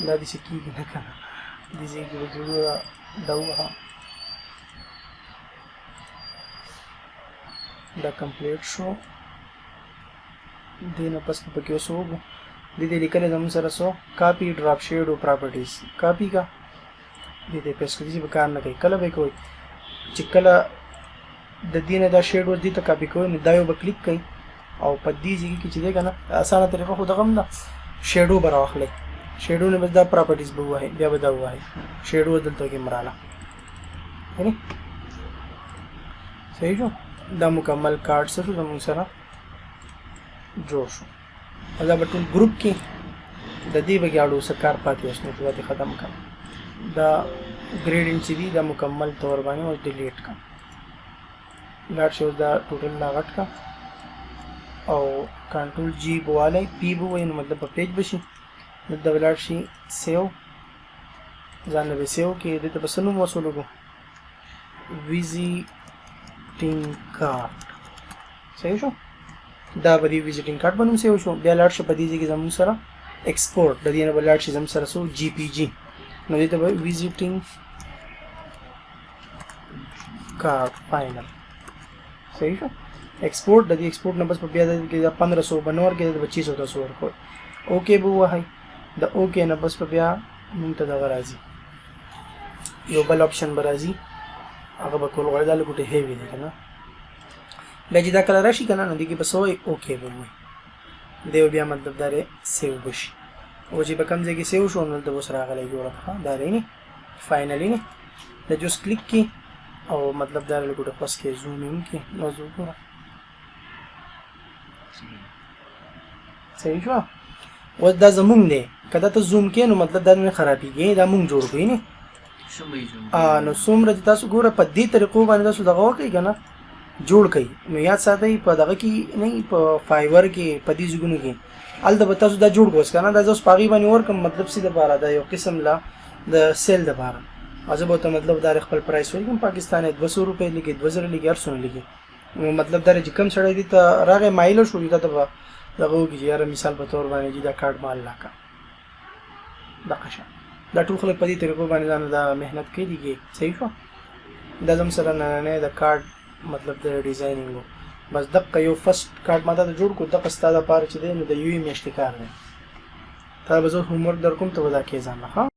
دا دې کېږي نه که نه دې ځای کې به ضرور دا ووهه دا کمپلیټ شو دې نه پس پکې اوس وګو دې دې لیکلی زموږ سره څو کاپي ډراپ شیډ او پراپرټیز کاپي کا دې دې پیسټ کړي به کار نه کوي کله به کوي چې کله د دې نه دا شیډ ور دې ته کاپي کوئ نو دا یو به کلیک کوئ او په دې ځای کې چې دی که نه اسانه طریقه خو دغه هم ده شیډو به راواخلئ شیډو نه بس دا پراپرټیز به ووهئ بیا به دا ووهئ شیډو دلته کې مراله یعنی صحیح شو دا مکمل کارډ څه شو زموږ سره جوړ شو دا به ټول ګروپ کې د دې به اړو څه کار پاتې اوس نو چې ختم کړم دا ګریډینګ چې دي دا مکمل طور باندې اوس ډیلیټ کړم لاړ شي اوس دا ټوټل لا غټ کړم او کنټرول جی بوالی پی به وایي نو مطلب په پیج به شي دلته به لاړ شي سیو ځان نه به سیو کې دلته به څه نوم وسولګو ویزیټینګ کارت صحیح شو دا به دې ویزیټینګ کارت به نوم سیو شو بیا لاړ شي په دې ځای کې زموږ سره ایکسپورټ د دې نه به لاړ شي زموږ سره څو جی پی جي نو دې ته به ویزیټینګ کارت فاینل صحیح شو ایکسپورټ د دې ایکسپورټ نه بس په بیا د 1500 بنور کې د 2500 ورکوي اوکې به وهئ د اوکې نه بس په بیا موږ ته دغه راځي یو بل آپشن به راځي هغه به کول غواړي دا لږ ګوټې هیوي دی که نه بیا چې دا کله راشي که نه نو دې کې به څه وایي اوکې به وایي دی بیا مطلب دا دی سیو به شي او چې په کوم ځای کې سیو شو نو دلته اوس راغلی جوړه دا دی نه فاینلي نه د جوس کلیک کې او مطلب دا لږ ګوټه پس کې زوم ان کې نو زوم ګوره صحیح شو اوس دا زمونږ دی که دا ته زوم کې نو مطلب دا نه خرابېږي دا مونږ جوړ کړو نه نو څومره چې تاسو ګوره په دې طریقو باندې تاسو دغه وکړئ که نه جوړ کړئ نو یاد ساتئ په دغه کې نه په فایور کې په دې ځایونو کې هلته به تاسو دا جوړ کړوس که نه دا زه اوس په هغې باندې ورکړم مطلب څه دپاره دا یو قسم لا د سیل دپاره او زه به ورته مطلب دا خپل پرایس ولیکم پاکستان 200 روپۍ لیکي 2000 لیکي هر څومره لیکي نو مطلب دا چې کوم سړی دې ته راغی مایله شو تا ته به دغه وکړي چې یاره مثال په طور باندې چې دا کارډ مال لاکه دغه شان دا ټول خلک په دې طریقو باندې ځان دا محنت کوي دي صحیح شو دا زم سره نننی د کارډ مطلب د ډیزاینینګ بس دغه یو فرست کارډ ماته د جوړ کو دغه ستا دپاره چې دی نو د یوې میاشتې کار دی تا به زه هومورک در کوم ته به دا کې ځان ښه